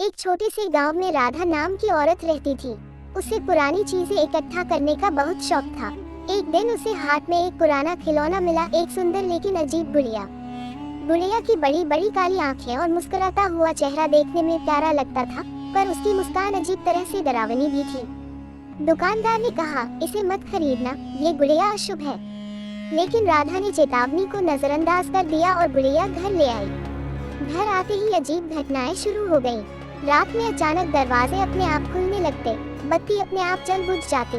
एक छोटे से गांव में राधा नाम की औरत रहती थी। उसे पुरानी चीजें इकट्ठा करने का बहुत शौक था। एक दिन उसे हाथ में एक पुराना खिलौना मिला, एक सुंदर लेकिन अजीब गुड़िया। गुड़िया की बड़ी बड़ी काली आंखें और मुस्कुराता हुआ चेहरा देखने में प्यारा लगता था, पर उसकी मुस्कान अजीब तरह से डरावनी भी थी। दुकानदार ने कहा, इसे मत खरीदना, ये गुड़िया अशुभ है। लेकिन राधा ने चेतावनी को नजरअंदाज कर दिया और गुड़िया घर ले आई। घर आते ही अजीब घटनाएं शुरू हो गईं। रात में अचानक दरवाजे अपने आप खुलने लगते, बत्ती अपने आप जल बुझ जाती।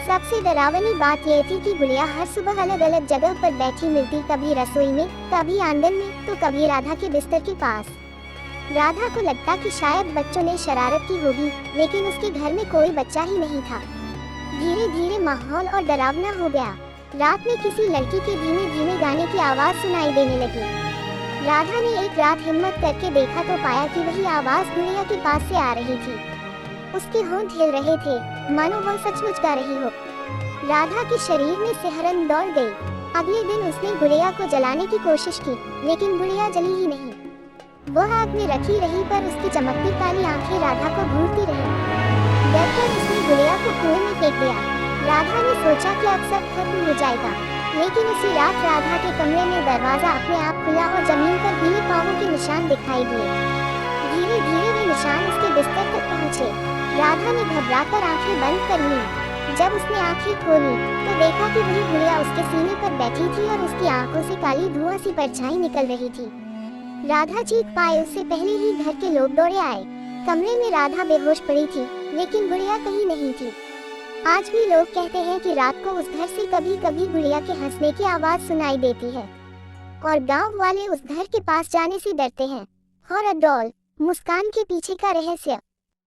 सबसे डरावनी बात यह थी कि गुड़िया हर सुबह अलग अलग जगह पर बैठी मिलती, कभी रसोई में, कभी आंगन में, तो कभी राधा के बिस्तर के पास। राधा को लगता कि शायद बच्चों ने शरारत की होगी, लेकिन उसके घर में कोई बच्चा ही नहीं था। धीरे धीरे माहौल और डरावना हो गया। रात में किसी लड़की के धीमे धीमे गाने की आवाज सुनाई देने लगी। राधा ने एक रात हिम्मत करके देखा तो पाया कि वही आवाज गुड़िया के पास से आ रही थी। उसके होंठ हिल रहे थे, मानो वह सचमुच गा रही हो। राधा के शरीर में सिहरन दौड़ गई। अगले दिन उसने गुड़िया को जलाने की कोशिश की, लेकिन गुड़िया जली ही नहीं। वह आग में रखी रही, पर उसकी चमकती काली आंखें राधा को घूरती रहीं। डरकर उसने गुड़िया को कुएं में फेंक दिया। राधा ने सोचा कि अब सब खत्म हो जाएगा, लेकिन उसी रात राधा के कमरे में दरवाजा अपने आप खुला और जमीन पर गीले पांवों के निशान दिखाई दिए। धीरे धीरे वे निशान उसके बिस्तर तक पहुँचे। राधा ने घबराकर आंखें बंद कर लीं। जब उसने आंखें खोली तो देखा कि वही गुड़िया उसके सीने पर बैठी थी और उसकी आंखों से काली धुआं सी परछाई निकल रही थी। राधा चीख पाए उससे पहले ही घर के लोग दौड़े आए। कमरे में राधा बेहोश पड़ी थी, लेकिन गुड़िया कहीं नहीं थी। आज भी लोग कहते हैं कि रात को उस घर से कभी कभी गुड़िया के हंसने की आवाज सुनाई देती है और गांव वाले उस घर के पास जाने से डरते हैं। हॉरर डॉल, मुस्कान के पीछे का रहस्य।